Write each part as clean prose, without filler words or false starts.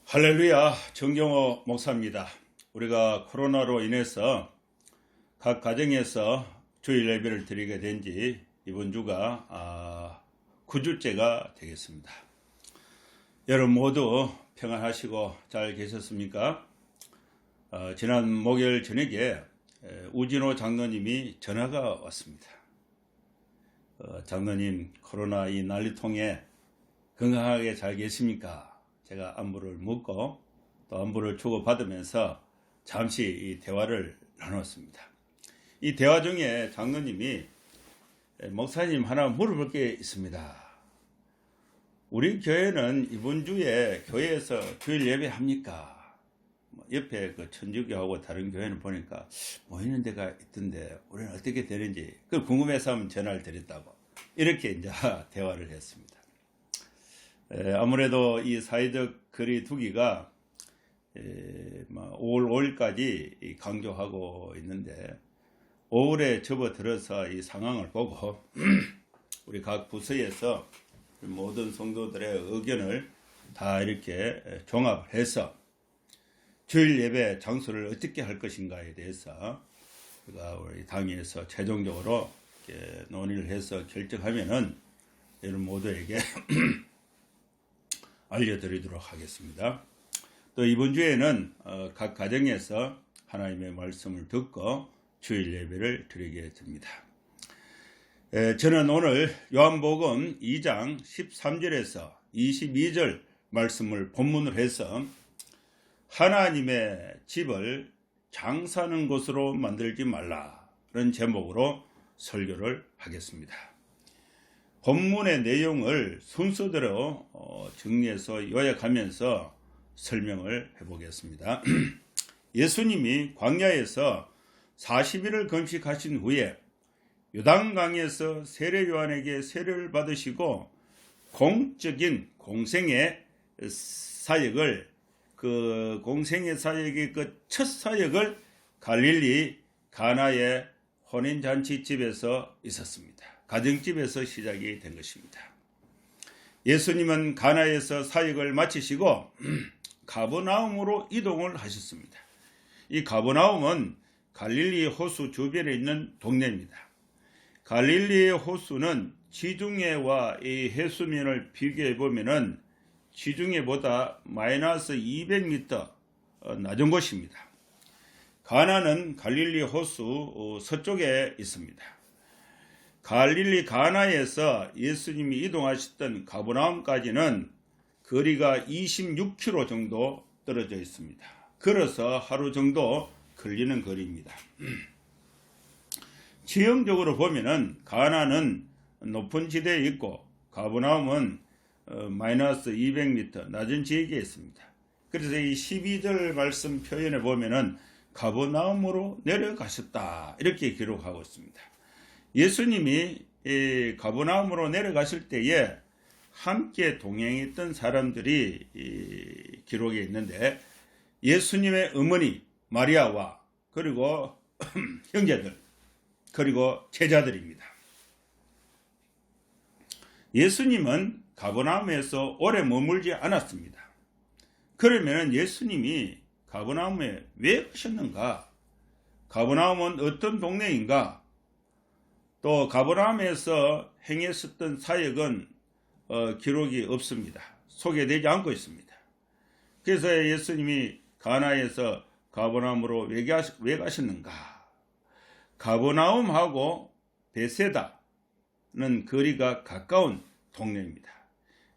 할렐루야, 정경호 목사입니다. 우리가 코로나로 인해서 각 가정에서 주일 예배를 드리게 된 지 이번 주가 9주째가 되겠습니다. 여러분 모두 평안하시고 잘 계셨습니까? 지난 목요일 저녁에 우진호 장로님이 전화가 왔습니다. 장로님, 코로나 이 난리통에 건강하게 잘 계십니까? 제가 안부를 묻고 또 안부를 주고받으면서 잠시 이 대화를 나눴습니다. 이 대화 중에 장로님이 목사님 하나 물어볼 게 있습니다. 우리 교회는 이번 주에 교회에서 주일 예배합니까? 옆에 그 천주교하고 다른 교회는 보니까 모이는 데가 있던데 우리는 어떻게 되는지 그걸 궁금해서 한번 전화를 드렸다고 이렇게 이제 대화를 했습니다. 아무래도 이 사회적 거리 두기가 5월 5일까지 강조하고 있는데 5월에 접어들어서 이 상황을 보고 우리 각 부서에서 모든 성도들의 의견을 다 이렇게 종합해서 주일 예배 장소를 어떻게 할 것인가에 대해서 우리가 우리 당에서 최종적으로 이렇게 논의를 해서 결정하면은 여러분 모두에게 알려드리도록 하겠습니다. 또 이번 주에는 각 가정에서 하나님의 말씀을 듣고 주일 예배를 드리게 됩니다. 저는 오늘 요한복음 2장 13절에서 22절 말씀을 본문으로 해서 하나님의 집을 장사하는 곳으로 만들지 말라는 제목으로 설교를 하겠습니다. 본문의 내용을 순서대로 정리해서 요약하면서 설명을 해보겠습니다. 예수님이 광야에서 40일을 금식하신 후에 요단강에서 세례 요한에게 세례를 받으시고 공적인 공생의 사역을 첫 사역을 갈릴리 가나의 혼인잔치집에서 있었습니다. 가정집에서 시작이 된 것입니다. 예수님은 가나에서 사역을 마치시고 가버나움으로 이동을 하셨습니다. 이 가버나움은 갈릴리 호수 주변에 있는 동네입니다. 갈릴리의 호수는 지중해와 이 해수면을 비교해 보면은 지중해보다 마이너스 200m 낮은 곳입니다. 가나는 갈릴리 호수 서쪽에 있습니다. 갈릴리 가나에서 예수님이 이동하셨던 가버나움까지는 거리가 26km 정도 떨어져 있습니다. 걸어서 하루 정도 걸리는 거리입니다. 지형적으로 보면은 가나는 높은 지대에 있고 가버나움은 마이너스 200m 낮은 지역에 있습니다. 그래서 이 12절 말씀 표현에 보면은 가버나움으로 내려가셨다 이렇게 기록하고 있습니다. 예수님이 가버나움으로 내려가실 때에 함께 동행했던 사람들이 기록에 있는데 예수님의 어머니 마리아와 그리고 형제들 그리고 제자들입니다. 예수님은 가버나움에서 오래 머물지 않았습니다. 그러면 예수님이 가버나움에 왜 가셨는가? 가버나움은 어떤 동네인가? 또 가버나움에서 행했었던 사역은 기록이 없습니다. 소개되지 않고 있습니다. 그래서 예수님이 가나에서 가버나움으로 왜 가셨는가? 가버나움하고 베세다는 거리가 가까운 동네입니다.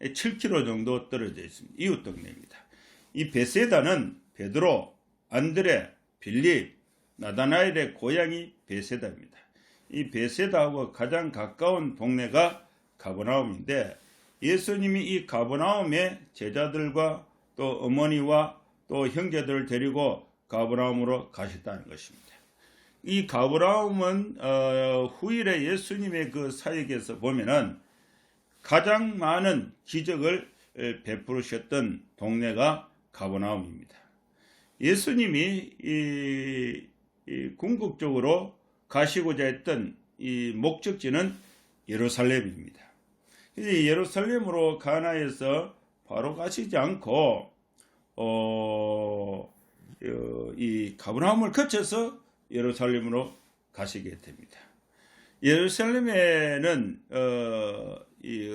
7km 정도 떨어져 있습니다. 이웃 동네입니다. 이 베세다는 베드로, 안드레, 빌립, 나다나엘의 고향이 베세다입니다. 이 베세다하고 가장 가까운 동네가 가버나움인데 예수님이 이 가버나움에 제자들과 또 어머니와 또 형제들을 데리고 가버나움으로 가셨다는 것입니다. 이 가버나움은 후일에 예수님의 그 사역에서 보면은 가장 많은 기적을 베푸셨던 동네가 가버나움입니다. 예수님이 궁극적으로 가시고자 했던 이 목적지는 yerusal렘입니다. 예루살렘으로 가나에서 바로 가시지 않고 이 가버나움을 거쳐서 예루살렘으로 가시게 됩니다. 예루살렘에는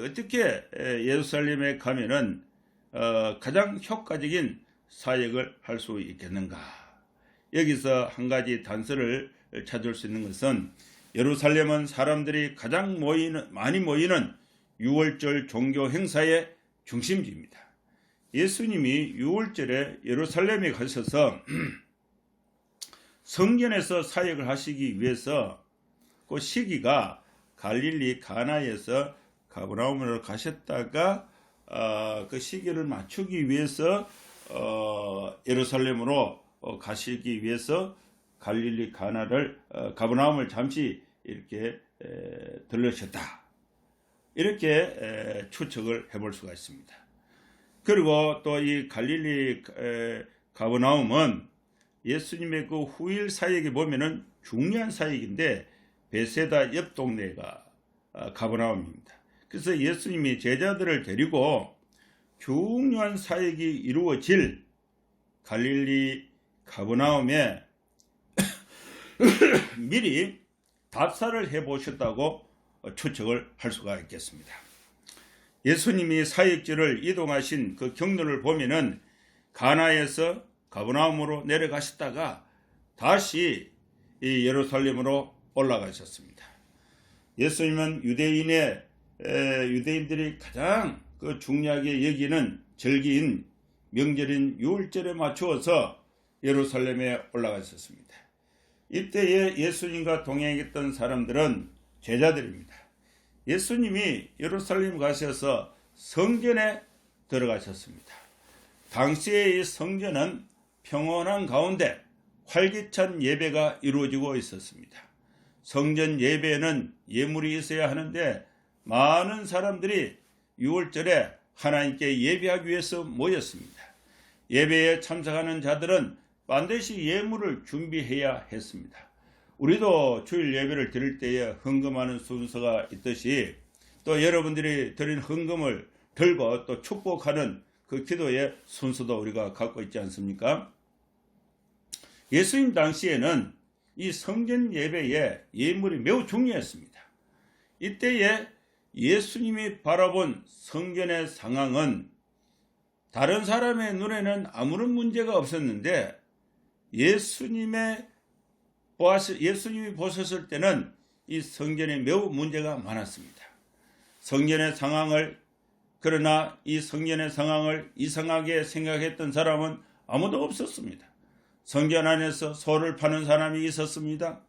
어떻게 예루살렘에 가면은 가장 효과적인 사역을 할 수 있겠는가? 여기서 한 가지 단서를 찾을 수 있는 것은 예루살렘은 사람들이 가장 많이 모이는 6월절 종교 행사의 중심지입니다. 예수님이 6월절에 예루살렘에 가셔서 성전에서 사역을 하시기 위해서 그 시기가 갈릴리 가나에서 가버나움으로 가셨다가 그 시기를 맞추기 위해서 예루살렘으로 가시기 위해서 갈릴리 가나를 가버나움을 잠시 이렇게 들르셨다. 이렇게 추측을 해볼 수가 있습니다. 그리고 또 이 갈릴리 가버나움은 예수님의 그 후일 사역에 보면은 중요한 사역인데 베세다 옆 동네가 가버나움입니다. 그래서 예수님이 제자들을 데리고 중요한 사역이 이루어질 갈릴리 가버나움에 미리 답사를 해보셨다고 추측을 할 수가 있겠습니다. 예수님이 사역지를 이동하신 그 경로를 보면은 가나에서 가버나움으로 내려가셨다가 다시 이 예루살렘으로 올라가셨습니다. 예수님은 유대인들이 가장 그 중요하게 여기는 절기인 명절인 유월절에 맞추어서 예루살렘에 올라가셨습니다. 이때에 예수님과 동행했던 사람들은 제자들입니다. 예수님이 예루살렘 가셔서 성전에 들어가셨습니다. 당시의 이 성전은 평온한 가운데 활기찬 예배가 이루어지고 있었습니다. 성전 예배에는 예물이 있어야 하는데 많은 사람들이 6월절에 하나님께 예배하기 위해서 모였습니다. 예배에 참석하는 자들은 반드시 예물을 준비해야 했습니다. 우리도 주일 예배를 드릴 때에 헌금하는 순서가 있듯이 또 여러분들이 드린 헌금을 들고 또 축복하는 그 기도의 순서도 우리가 갖고 있지 않습니까? 예수님 당시에는 이 성전 예배에 예물이 매우 중요했습니다. 이때에 예수님이 바라본 성전의 상황은 다른 사람의 눈에는 아무런 문제가 없었는데 예수님이 보셨을 때는 이 성전에 매우 문제가 많았습니다. 그러나 이 성전의 상황을 이상하게 생각했던 사람은 아무도 없었습니다. 성전 안에서 소를 파는 사람이 있었습니다.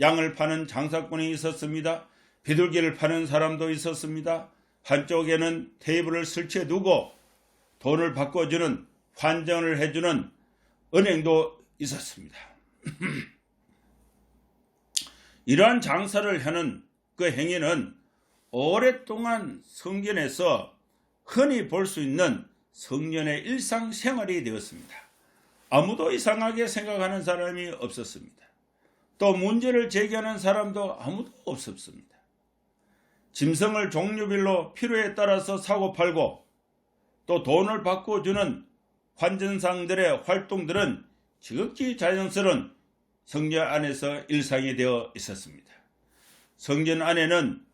양을 파는 장사꾼이 있었습니다. 비둘기를 파는 사람도 있었습니다. 한쪽에는 테이블을 설치해 두고 돈을 바꿔주는, 환전을 해주는 은행도 있었습니다. 이러한 장사를 하는 그 행위는 오랫동안 성전에서 흔히 볼 수 있는 성전의 일상생활이 되었습니다. 아무도 이상하게 생각하는 사람이 없었습니다. 또 문제를 제기하는 사람도 아무도 없었습니다. 짐승을 종류별로 필요에 따라서 사고 팔고 또 돈을 바꿔주는 환전상들의 활동들은 지극히 자연스러운 성전 안에서 일상이 되어 있었습니다. 성전 안에는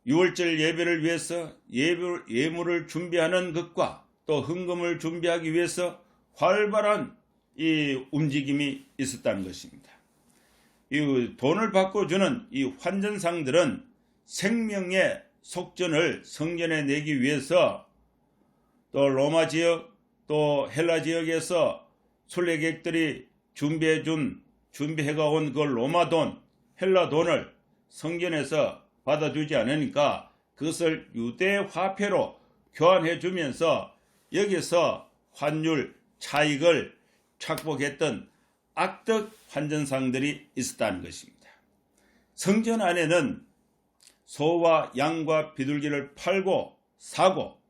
유월절 예배를 위해서 예물을 준비하는 것과 또 헌금을 준비하기 위해서 활발한 이 움직임이 있었다는 것입니다. 이 돈을 바꿔주는 이 환전상들은 생명의 속전을 성전에 내기 위해서 또 로마 지역 또 헬라 지역에서 순례객들이 준비해가 온 그 로마 돈, 헬라 돈을 성전에서 받아주지 않으니까 그것을 유대 화폐로 교환해 주면서 여기서 환율 차익을 착복했던 악덕 환전상들이 있었다는 것입니다. 성전 안에는 소와 양과 비둘기를 팔고 사고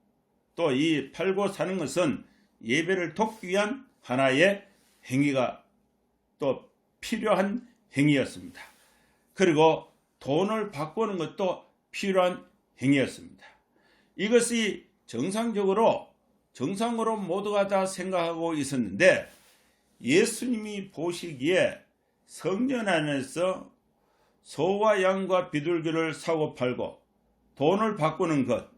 또 이 팔고 사는 것은 예배를 돕기 위한 하나의 행위가 또 필요한 행위였습니다. 그리고 돈을 바꾸는 것도 필요한 행위였습니다. 이것이 정상적으로 정상으로 모두가 다 생각하고 있었는데 예수님이 보시기에 성전 안에서 소와 양과 비둘기를 사고 팔고 돈을 바꾸는 것,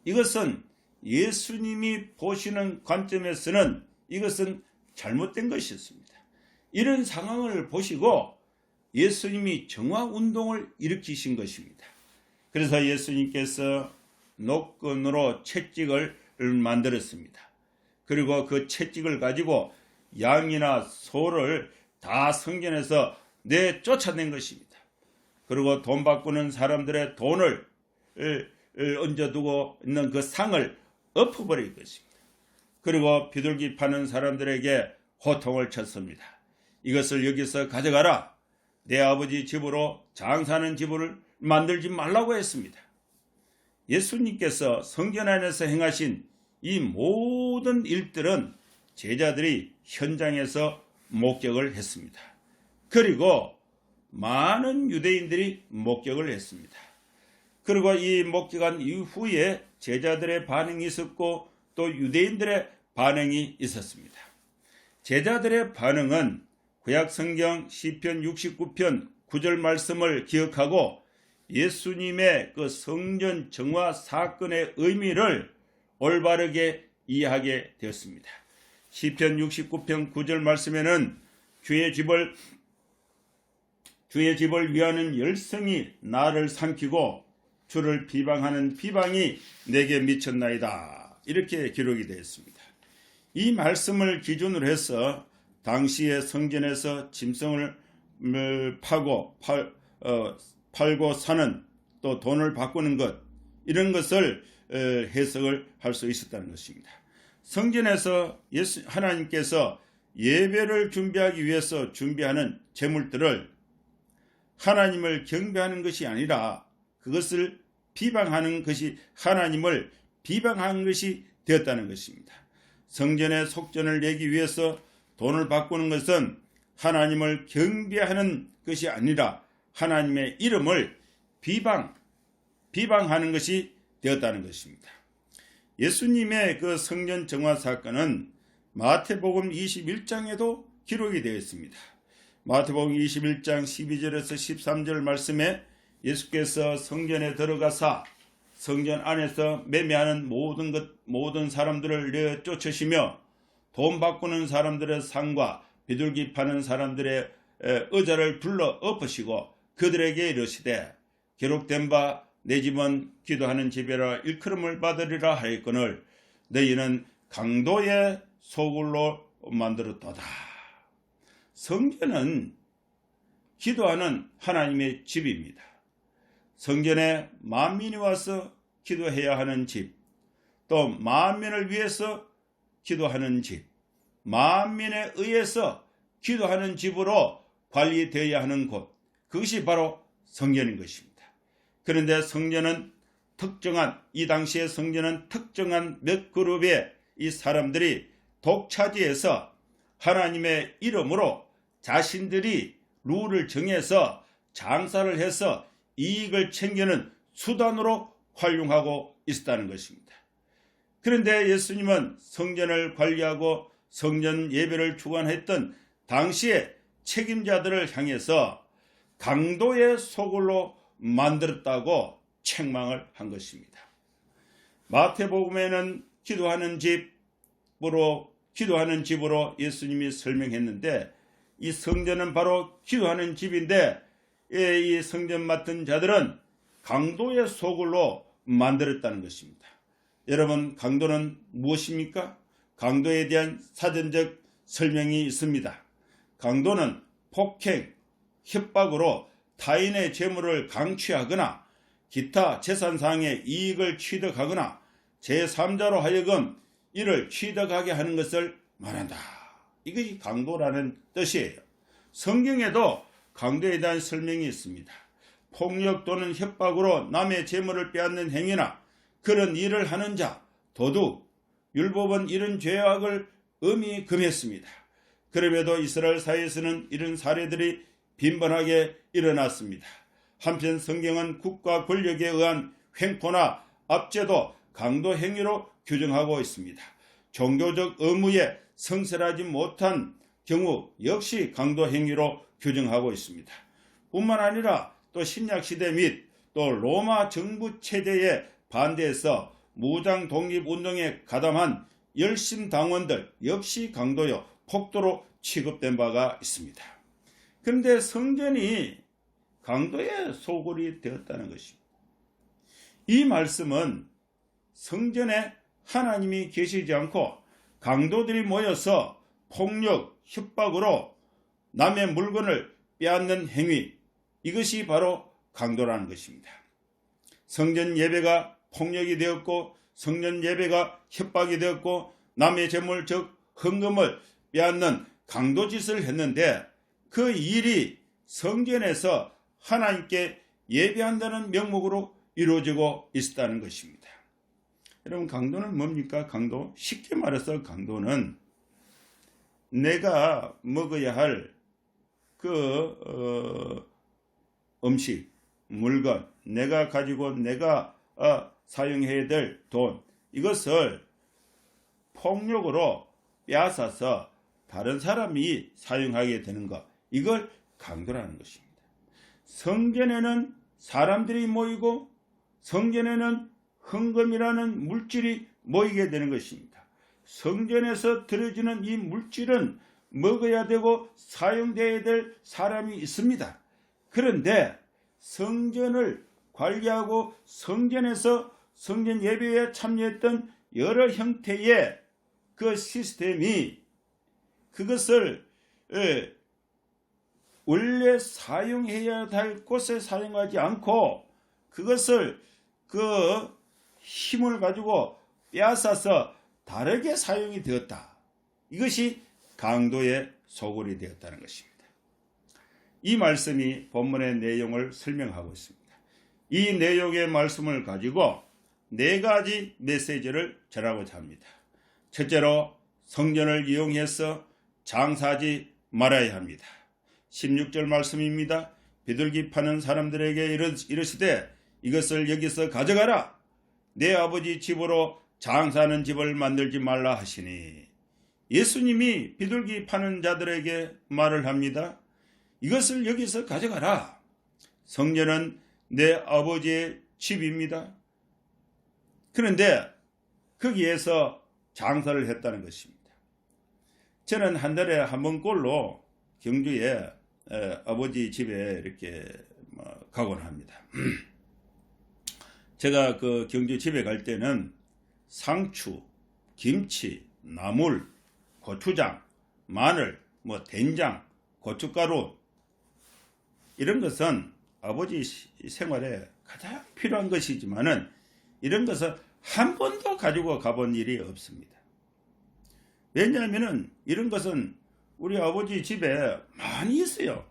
이것은 예수님이 보시는 관점에서는 이것은 잘못된 것이었습니다. 이런 상황을 보시고 예수님이 정화운동을 일으키신 것입니다. 그래서 예수님께서 노끈으로 채찍을 만들었습니다. 그리고 그 채찍을 가지고 양이나 소를 다 성전에서 내쫓아낸 것입니다. 그리고 돈 바꾸는 사람들의 돈을 얹어두고 있는 그 상을 엎어버릴 것입니다. 그리고 비둘기 파는 사람들에게 호통을 쳤습니다. 이것을 여기서 가져가라. 내 아버지 집으로 장사하는 집을 만들지 말라고 했습니다. 예수님께서 성전 안에서 행하신 이 모든 일들은 제자들이 현장에서 목격을 했습니다. 그리고 많은 유대인들이 목격을 했습니다. 그리고 이 목격한 이후에 제자들의 반응이 있었고 또 유대인들의 반응이 있었습니다. 제자들의 반응은 구약성경 시편 69편 9절 말씀을 기억하고 예수님의 그 성전 정화 사건의 의미를 올바르게 이해하게 되었습니다. 시편 69편 9절 말씀에는 주의 집을 위하는 열성이 나를 삼키고 주를 비방하는 비방이 내게 미쳤나이다. 이렇게 기록이 되어 있습니다. 이 말씀을 기준으로 해서 당시의 성전에서 짐승을 팔고 사는 또 돈을 바꾸는 것, 이런 것을 해석을 할 수 있었다는 것입니다. 성전에서 하나님께서 예배를 준비하기 위해서 준비하는 제물들을 하나님을 경배하는 것이 아니라 그것을 비방하는 것이, 하나님을 비방하는 것이 되었다는 것입니다. 성전의 속전을 내기 위해서 돈을 바꾸는 것은 하나님을 경배하는 것이 아니라 하나님의 이름을 비방하는 것이 되었다는 것입니다. 예수님의 그 성전 정화 사건은 마태복음 21장에도 기록이 되어 있습니다. 마태복음 21장 12절에서 13절 말씀에 예수께서 성전에 들어가사 성전 안에서 매매하는 모든 사람들을 내쫓으시며 돈 바꾸는 사람들의 상과 비둘기 파는 사람들의 의자를 둘러 엎으시고 그들에게 이르시되 기록된 바 내 집은 기도하는 집이라 일컬음을 받으리라 하였거늘 너희는 강도의 소굴로 만들었도다. 성전은 기도하는 하나님의 집입니다. 성전에 만민이 와서 기도해야 하는 집, 또 만민을 위해서 기도하는 집, 만민에 의해서 기도하는 집으로 관리되어야 하는 곳, 그것이 바로 성전인 것입니다. 그런데 성전은 이 당시의 성전은 특정한 몇 그룹의 이 사람들이 독차지해서 하나님의 이름으로 자신들이 룰을 정해서 장사를 해서 이익을 챙기는 수단으로 활용하고 있었다는 것입니다. 그런데 예수님은 성전을 관리하고 성전 예배를 주관했던 당시의 책임자들을 향해서 강도의 소굴로 만들었다고 책망을 한 것입니다. 마태복음에는 기도하는 집으로 예수님이 설명했는데 이 성전은 바로 기도하는 집인데 이 성전 맡은 자들은 강도의 소굴로 만들었다는 것입니다. 여러분, 강도는 무엇입니까? 강도에 대한 사전적 설명이 있습니다. 강도는 폭행, 협박으로 타인의 재물을 강취하거나 기타 재산상의 이익을 취득하거나 제3자로 하여금 이를 취득하게 하는 것을 말한다. 이것이 강도라는 뜻이에요. 성경에도 강도에 대한 설명이 있습니다. 폭력 또는 협박으로 남의 재물을 빼앗는 행위나 그런 일을 하는 자, 도둑, 율법은 이런 죄악을 엄히 금했습니다. 그럼에도 이스라엘 사회에서는 이런 사례들이 빈번하게 일어났습니다. 한편 성경은 국가 권력에 의한 횡포나 압제도 강도 행위로 규정하고 있습니다. 종교적 의무에 성실하지 못한 경우 역시 강도 행위로 규정하고 있습니다. 뿐만 아니라 또 신약시대 및 또 로마 정부 체제에 반대해서 무장 독립운동에 가담한 열심당원들 역시 강도요 폭도로 취급된 바가 있습니다. 그런데 성전이 강도의 소굴이 되었다는 것입니다. 이 말씀은 성전에 하나님이 계시지 않고 강도들이 모여서 폭력, 협박으로 남의 물건을 빼앗는 행위, 이것이 바로 강도라는 것입니다. 성전 예배가 폭력이 되었고 성전 예배가 협박이 되었고 남의 재물 즉 헌금을 빼앗는 강도짓을 했는데 그 일이 성전에서 하나님께 예배한다는 명목으로 이루어지고 있었다는 것입니다. 여러분, 강도는 뭡니까? 강도, 쉽게 말해서 강도는 내가 먹어야 할 음식, 물건, 내가 가지고 내가 사용해야 될 돈, 이것을 폭력으로 빼앗아서 다른 사람이 사용하게 되는 것, 이걸 강도라는 것입니다. 성전에는 사람들이 모이고 성전에는 헌금이라는 물질이 모이게 되는 것입니다. 성전에서 들어지는 이 물질은 먹어야 되고 사용되어야 될 사람이 있습니다. 그런데 성전을 관리하고 성전에서 성전 예배에 참여했던 여러 형태의 그 시스템이 그것을 원래 사용해야 할 곳에 사용하지 않고 그것을 그 힘을 가지고 빼앗아서 다르게 사용이 되었다. 이것이 강도의 소굴이 되었다는 것입니다. 이 말씀이 본문의 내용을 설명하고 있습니다. 이 내용의 말씀을 가지고 네 가지 메시지를 전하고자 합니다. 첫째로 성전을 이용해서 장사하지 말아야 합니다. 16절 말씀입니다. 비둘기 파는 사람들에게 이르시되 이것을 여기서 가져가라. 내 아버지 집으로 장사하는 집을 만들지 말라 하시니, 예수님이 비둘기 파는 자들에게 말을 합니다. 이것을 여기서 가져가라. 성전은 내 아버지의 집입니다. 그런데 거기에서 장사를 했다는 것입니다. 저는 한 달에 한 번꼴로 경주에 아버지 집에 이렇게 가곤 합니다. 제가 그 경주 집에 갈 때는 상추, 김치, 나물, 고추장, 마늘, 된장, 고춧가루, 이런 것은 아버지 생활에 가장 필요한 것이지만은 이런 것을 한 번도 가지고 가본 일이 없습니다. 왜냐하면은 이런 것은 우리 아버지 집에 많이 있어요.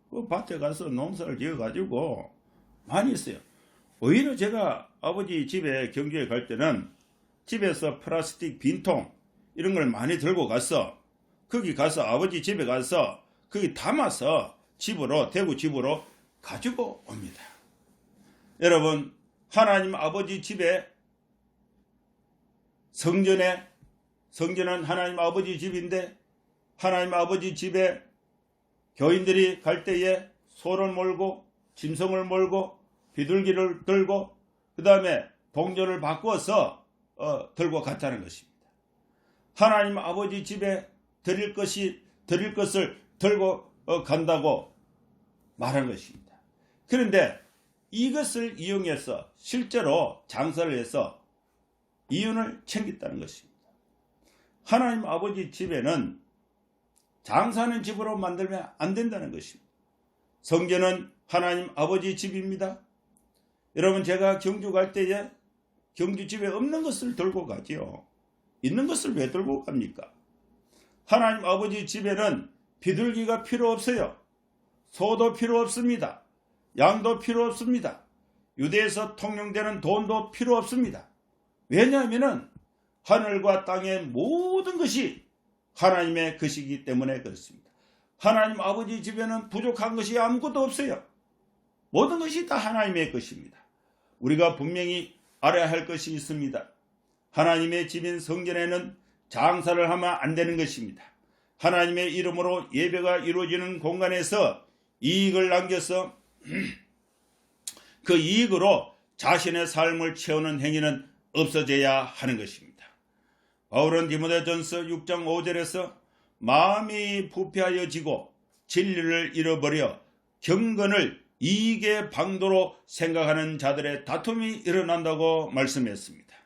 그 밭에 가서 농사를 지어 가지고 많이 있어요. 오히려 제가 아버지 집에 경주에 갈 때는 집에서 플라스틱 빈통 이런 걸 많이 들고 가서 거기 가서 아버지 집에 가서 거기 담아서 집으로, 대구 집으로 가지고 옵니다. 여러분, 하나님 아버지 집에 성전은 하나님 아버지 집인데 하나님 아버지 집에 교인들이 갈 때에 소를 몰고 짐승을 몰고 비둘기를 들고 그 다음에 동전을 바꾸어서 들고 갔다는 것입니다. 하나님 아버지 집에 드릴 것을 들고 간다고 말한 것입니다. 그런데 이것을 이용해서 실제로 장사를 해서 이윤을 챙겼다는 것입니다. 하나님 아버지 집에는 장사하는 집으로 만들면 안 된다는 것입니다. 성전은 하나님 아버지 집입니다. 여러분, 제가 경주 갈 때에 경주 집에 없는 것을 들고 가지요. 있는 것을 왜 들고 갑니까? 하나님 아버지 집에는 비둘기가 필요 없어요. 소도 필요 없습니다. 양도 필요 없습니다. 유대에서 통용되는 돈도 필요 없습니다. 왜냐하면 하늘과 땅의 모든 것이 하나님의 것이기 때문에 그렇습니다. 하나님 아버지 집에는 부족한 것이 아무것도 없어요. 모든 것이 다 하나님의 것입니다. 우리가 분명히 알아야 할 것이 있습니다. 하나님의 집인 성전에는 장사를 하면 안 되는 것입니다. 하나님의 이름으로 예배가 이루어지는 공간에서 이익을 남겨서 그 이익으로 자신의 삶을 채우는 행위는 없어져야 하는 것입니다. 바울은 디모데전서 6장 5절에서 마음이 부패하여지고 진리를 잃어버려 경건을 이익의 방도로 생각하는 자들의 다툼이 일어난다고 말씀했습니다.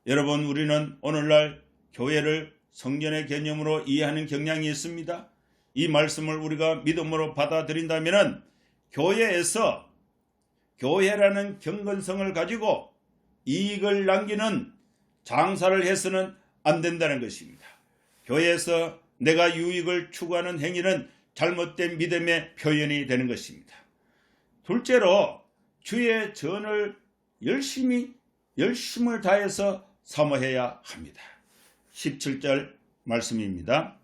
여러분, 우리는 오늘날 교회를 성전의 개념으로 이해하는 경향이 있습니다. 이 말씀을 우리가 믿음으로 받아들인다면 교회에서 교회라는 경건성을 가지고 이익을 남기는 장사를 해서는 안 된다는 것입니다. 교회에서 내가 유익을 추구하는 행위는 잘못된 믿음의 표현이 되는 것입니다. 둘째로 주의 전을 열심을 다해서 사모해야 합니다. 17절 말씀입니다.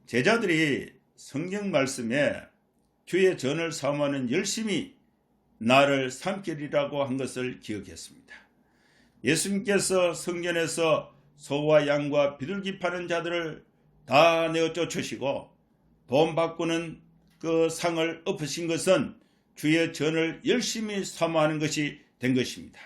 제자들이 성경 말씀에 주의 전을 사모하는 열심이 나를 삼키리라고 한 것을 기억했습니다. 예수님께서 성전에서 소와 양과 비둘기 파는 자들을 다 내어 쫓으시고 돈 바꾸는 그 상을 엎으신 것은 주의 전을 열심히 사모하는 것이 된 것입니다.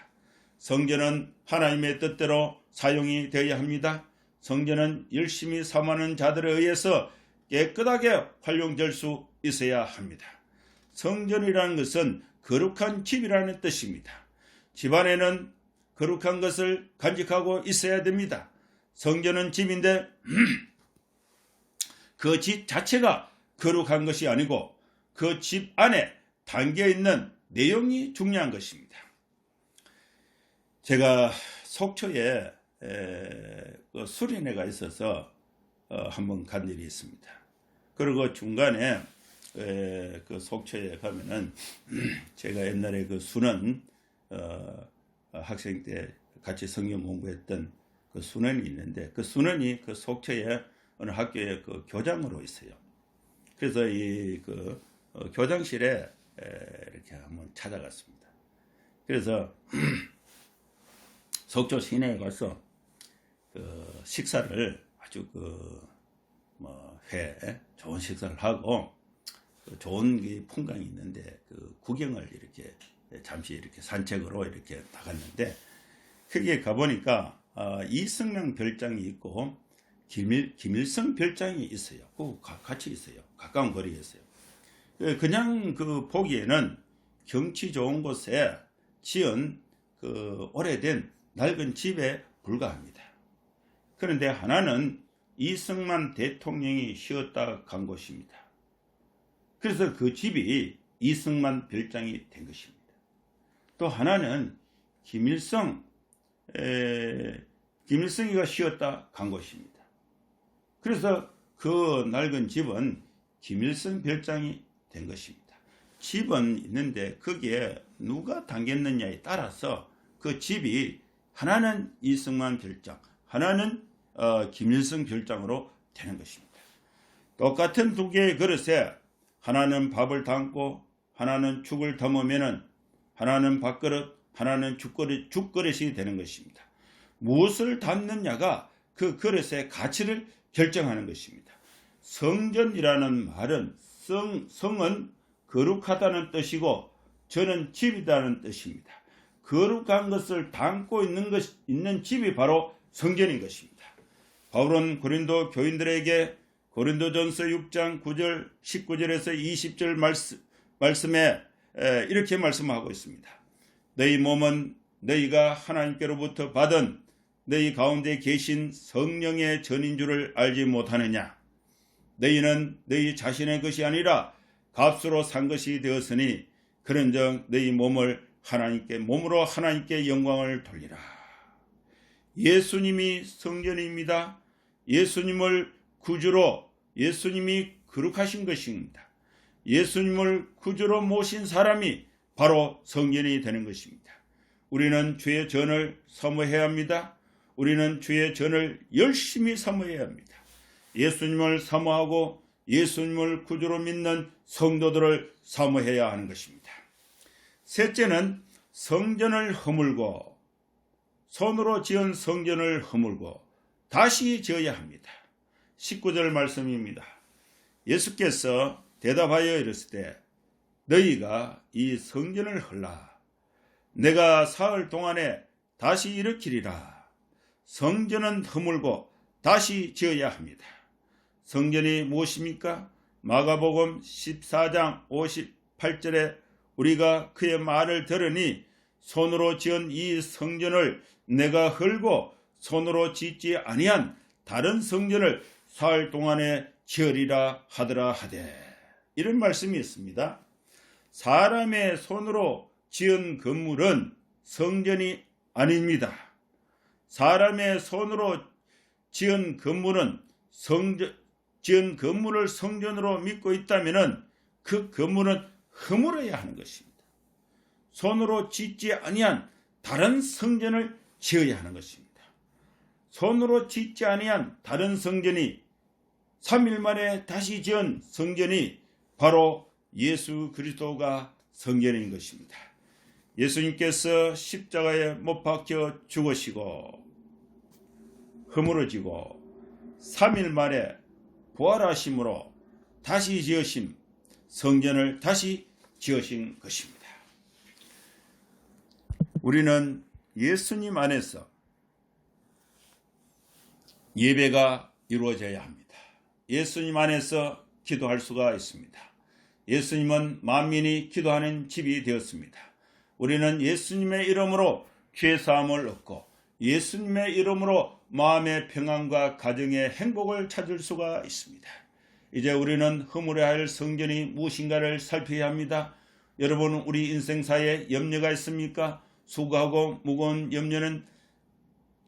성전은 하나님의 뜻대로 사용이 되어야 합니다. 성전은 열심히 사모하는 자들에 의해서 깨끗하게 활용될 수 있어야 합니다. 성전이라는 것은 거룩한 집이라는 뜻입니다. 집안에는 거룩한 것을 간직하고 있어야 됩니다. 성전은 집인데 그 집 자체가 거룩한 것이 아니고 그 집 안에 담겨있는 내용이 중요한 것입니다. 제가 속초에 수련회가 있어서 한번 간 일이 있습니다. 그리고 중간에 그 속초에 가면은 제가 옛날에 그 수능 학생 때 같이 성경 공부했던 그 수능이 있는데 그 수능이 그 속초에 어느 학교의 그 교장으로 있어요. 그래서 이 그 교장실에 이렇게 한번 찾아갔습니다. 그래서 속초 시내에 가서 그 식사를 아주 좋은 식사를 하고 그 좋은 풍광이 있는데 그 구경을 이렇게 잠시 이렇게 산책으로 이렇게 나갔는데 거기에 가보니까 이승만 별장이 있고 김일성 별장이 있어요. 그 같이 있어요. 가까운 거리에 있어요. 그냥 그 보기에는 경치 좋은 곳에 지은 그 오래된 낡은 집에 불과합니다. 그런데 하나는 이승만 대통령이 쉬었다 간 곳입니다. 그래서 그 집이 이승만 별장이 된 것입니다. 또 하나는 김일성이가 쉬었다 간 곳입니다. 그래서 그 낡은 집은 김일성 별장이 된 것입니다. 집은 있는데 거기에 누가 담겼느냐에 따라서 그 집이 하나는 이승만 별장, 하나는 김일성 별장으로 되는 것입니다. 똑같은 두 개의 그릇에 하나는 밥을 담고 하나는 죽을 담으면은 하나는 밥그릇, 하나는 죽그릇이 되는 것입니다. 무엇을 담느냐가 그 그릇의 가치를 결정하는 것입니다. 성전이라는 말은 성은 거룩하다는 뜻이고 전은 집이라는 뜻입니다. 거룩한 것을 담고 있는 집이 바로 성전인 것입니다. 바울은 고린도 교인들에게 고린도전서 6장 9절 19절에서 20절 말씀에 이렇게 말씀하고 있습니다. 너희 몸은 너희가 하나님께로부터 받은 너희 가운데 계신 성령의 전인 줄을 알지 못하느냐. 너희는 너희 자신의 것이 아니라 값으로 산 것이 되었으니 그런즉 너희 몸으로 하나님께 영광을 돌리라. 예수님이 성전입니다. 예수님이 거룩하신 것입니다. 예수님을 구주로 모신 사람이 바로 성전이 되는 것입니다. 우리는 주의 전을 사모해야 합니다. 우리는 주의 전을 열심히 사모해야 합니다. 예수님을 사모하고 예수님을 구주로 믿는 성도들을 사모해야 하는 것입니다. 셋째는 성전을 허물고 손으로 지은 성전을 허물고 다시 지어야 합니다. 19절 말씀입니다. 예수께서 대답하여 이르시되 너희가 이 성전을 헐라. 내가 사흘 동안에 다시 일으키리라. 성전은 허물고 다시 지어야 합니다. 성전이 무엇입니까? 마가복음 14장 58절에 우리가 그의 말을 들으니 손으로 지은 이 성전을 내가 헐고 손으로 짓지 아니한 다른 성전을 사흘 동안에 지으리라 하더라 하되, 이런 말씀이 있습니다. 사람의 손으로 지은 건물은 성전이 아닙니다. 사람의 손으로 지은 건물을 성전으로 믿고 있다면 그 건물은 허물어야 하는 것입니다. 손으로 짓지 아니한 다른 성전을 지어야 하는 것입니다. 손으로 짓지 아니한 다른 성전이 3일 만에 다시 지은 성전이 바로 예수 그리스도가 성전인 것입니다. 예수님께서 십자가에 못 박혀 죽으시고 허물어지고 3일 만에 부활하심으로 다시 지으신 성전을 다시 지으신 것입니다. 우리는 예수님 안에서 예배가 이루어져야 합니다. 예수님 안에서 기도할 수가 있습니다. 예수님은 만민이 기도하는 집이 되었습니다. 우리는 예수님의 이름으로 죄사함을 얻고 예수님의 이름으로 마음의 평안과 가정의 행복을 찾을 수가 있습니다. 이제 우리는 허물어야 할 성전이 무엇인가를 살펴야 합니다. 여러분, 우리 인생사에 염려가 있습니까? 수고하고 무거운 염려는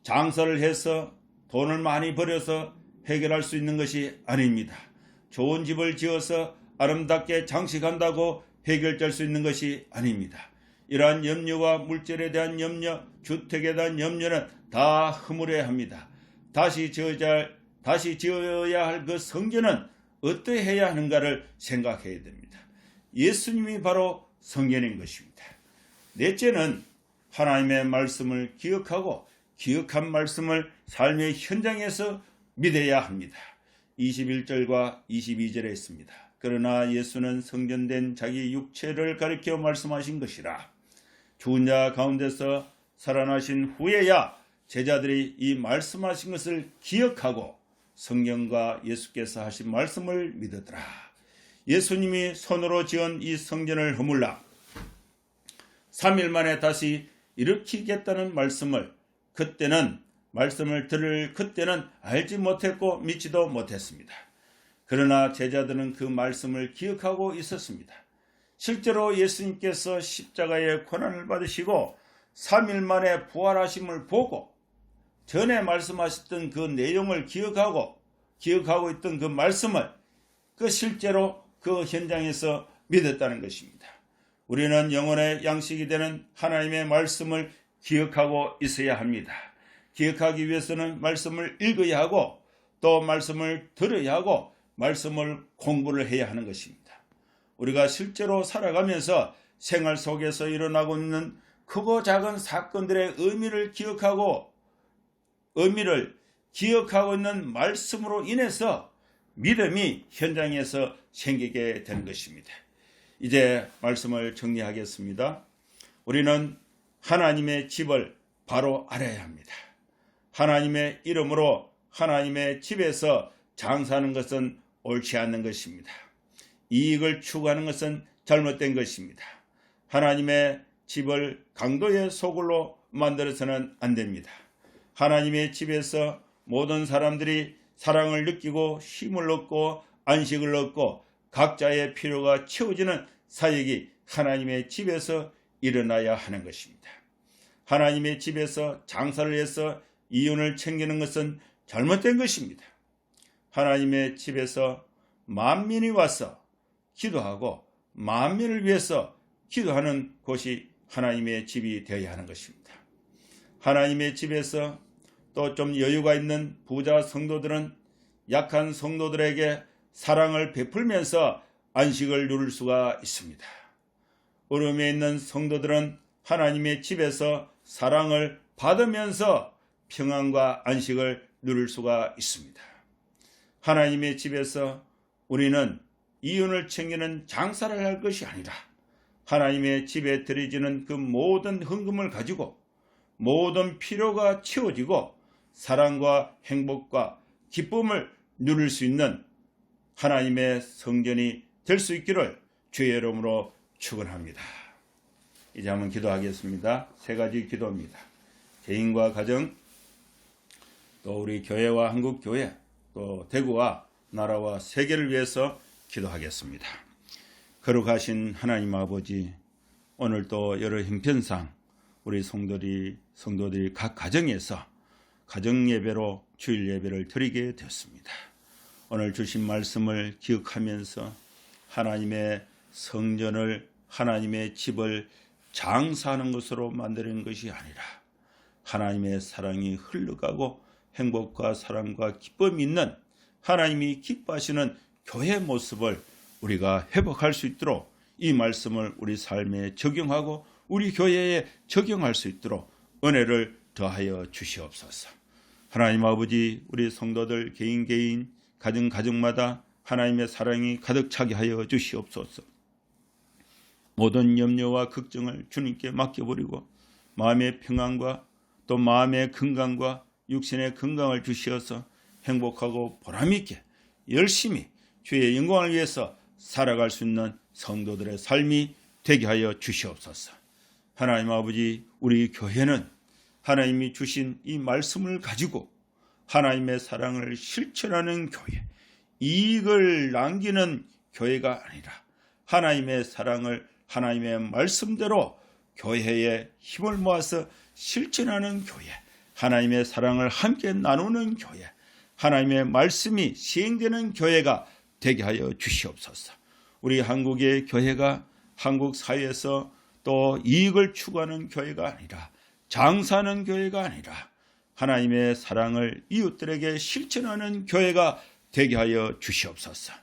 장사를 해서 돈을 많이 벌여서 해결할 수 있는 것이 아닙니다. 좋은 집을 지어서 아름답게 장식한다고 해결될 수 있는 것이 아닙니다. 이러한 염려와 물질에 대한 염려, 주택에 대한 염려는 다 허물어야 합니다. 다시 지어야 할 그 성전은 어떻게 해야 하는가를 생각해야 됩니다. 예수님이 바로 성전인 것입니다. 넷째는 하나님의 말씀을 기억하고 기억한 말씀을 삶의 현장에서 믿어야 합니다. 21절과 22절에 있습니다. 그러나 예수는 성전된 자기 육체를 가리켜 말씀하신 것이라. 죽은 자 가운데서 살아나신 후에야 제자들이 이 말씀하신 것을 기억하고 성경과 예수께서 하신 말씀을 믿었더라. 예수님이 손으로 지은 이 성전을 허물라 3일 만에 다시 일으키겠다는 말씀을 말씀을 들을 그때는 알지 못했고 믿지도 못했습니다. 그러나 제자들은 그 말씀을 기억하고 있었습니다. 실제로 예수님께서 십자가의 고난을 받으시고 3일 만에 부활하심을 보고 전에 말씀하셨던 그 내용을 기억하고 있던 그 말씀을 실제로 그 현장에서 믿었다는 것입니다. 우리는 영혼의 양식이 되는 하나님의 말씀을 기억하고 있어야 합니다. 기억하기 위해서는 말씀을 읽어야 하고 또 말씀을 들어야 하고 말씀을 공부를 해야 하는 것입니다. 우리가 실제로 살아가면서 생활 속에서 일어나고 있는 크고 작은 사건들의 의미를 기억하고 있는 말씀으로 인해서 믿음이 현장에서 생기게 되는 것입니다. 이제 말씀을 정리하겠습니다. 우리는 하나님의 집을 바로 알아야 합니다. 하나님의 이름으로 하나님의 집에서 장사하는 것은 옳지 않는 것입니다. 이익을 추구하는 것은 잘못된 것입니다. 하나님의 집을 강도의 소굴로 만들어서는 안 됩니다. 하나님의 집에서 모든 사람들이 사랑을 느끼고 힘을 얻고 안식을 얻고 각자의 필요가 채워지는 사역이 하나님의 집에서 일어나야 하는 것입니다. 하나님의 집에서 장사를 해서 이윤을 챙기는 것은 잘못된 것입니다. 하나님의 집에서 만민이 와서 기도하고 만민을 위해서 기도하는 곳이 하나님의 집이 되어야 하는 것입니다. 하나님의 집에서 또 좀 여유가 있는 부자 성도들은 약한 성도들에게 사랑을 베풀면서 안식을 누릴 수가 있습니다. 어려움에 있는 성도들은 하나님의 집에서 사랑을 받으면서 평안과 안식을 누릴 수가 있습니다. 하나님의 집에서 우리는 이윤을 챙기는 장사를 할 것이 아니라 하나님의 집에 드려지는 그 모든 헌금을 가지고 모든 필요가 채워지고 사랑과 행복과 기쁨을 누릴 수 있는 하나님의 성전이 될 수 있기를 주의 이름으로 축원합니다. 이제 한번 기도하겠습니다. 세 가지 기도입니다. 개인과 가정, 또 우리 교회와 한국교회, 또 대구와 나라와 세계를 위해서 기도하겠습니다. 거룩하신 하나님 아버지, 오늘 또 여러 형편상 우리 성도들이 각 가정에서 가정 예배로 주일 예배를 드리게 되었습니다. 오늘 주신 말씀을 기억하면서 하나님의 성전을, 하나님의 집을 장사하는 것으로 만드는 것이 아니라 하나님의 사랑이 흘러가고 행복과 사랑과 기쁨이 있는 하나님이 기뻐하시는 교회 모습을 우리가 회복할 수 있도록 이 말씀을 우리 삶에 적용하고 우리 교회에 적용할 수 있도록 은혜를 더하여 주시옵소서. 하나님 아버지, 우리 성도들 개인 가정마다 하나님의 사랑이 가득 차게 하여 주시옵소서. 모든 염려와 걱정을 주님께 맡겨버리고 마음의 평안과 또 마음의 건강과 육신의 건강을 주시어서 행복하고 보람있게 열심히 주의 영광을 위해서 살아갈 수 있는 성도들의 삶이 되게 하여 주시옵소서. 하나님 아버지, 우리 교회는 하나님이 주신 이 말씀을 가지고 하나님의 사랑을 실천하는 교회, 이익을 남기는 교회가 아니라 하나님의 사랑을 하나님의 말씀대로 교회에 힘을 모아서 실천하는 교회, 하나님의 사랑을 함께 나누는 교회, 하나님의 말씀이 시행되는 교회가 되게 하여 주시옵소서. 우리 한국의 교회가 한국 사회에서 또 이익을 추구하는 교회가 아니라 장사하는 교회가 아니라 하나님의 사랑을 이웃들에게 실천하는 교회가 되게 하여 주시옵소서.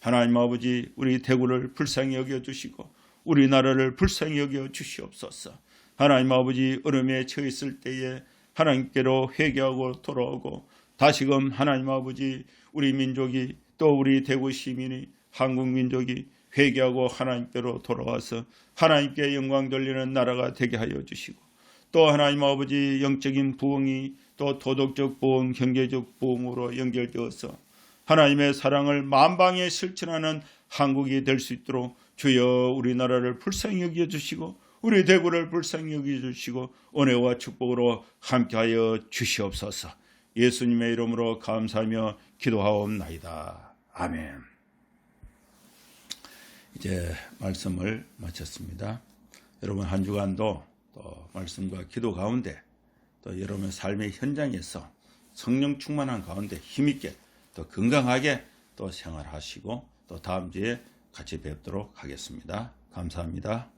하나님 아버지, 우리 대구를 불쌍히 여겨주시고 우리나라를 불쌍히 여겨 주시옵소서. 하나님 아버지, 어려움에 처해 있을 때에 하나님께로 회개하고 돌아오고 다시금 하나님 아버지, 우리 민족이 또 우리 대구 시민이 한국 민족이 회개하고 하나님께로 돌아와서 하나님께 영광 돌리는 나라가 되게 하여 주시고 또 하나님 아버지, 영적인 부흥이 또 도덕적 부흥, 경제적 부흥으로 연결되어서 하나님의 사랑을 만방에 실천하는 한국이 될 수 있도록 주여 우리나라를 불쌍히 여겨주시고 우리 대구를 불쌍히 여겨주시고 은혜와 축복으로 함께하여 주시옵소서. 예수님의 이름으로 감사하며 기도하옵나이다. 아멘. 이제 말씀을 마쳤습니다. 여러분 한 주간도 또 말씀과 기도 가운데 또 여러분의 삶의 현장에서 성령 충만한 가운데 힘있게 또 건강하게 또 생활하시고 또 다음 주에 같이 뵙도록 하겠습니다. 감사합니다.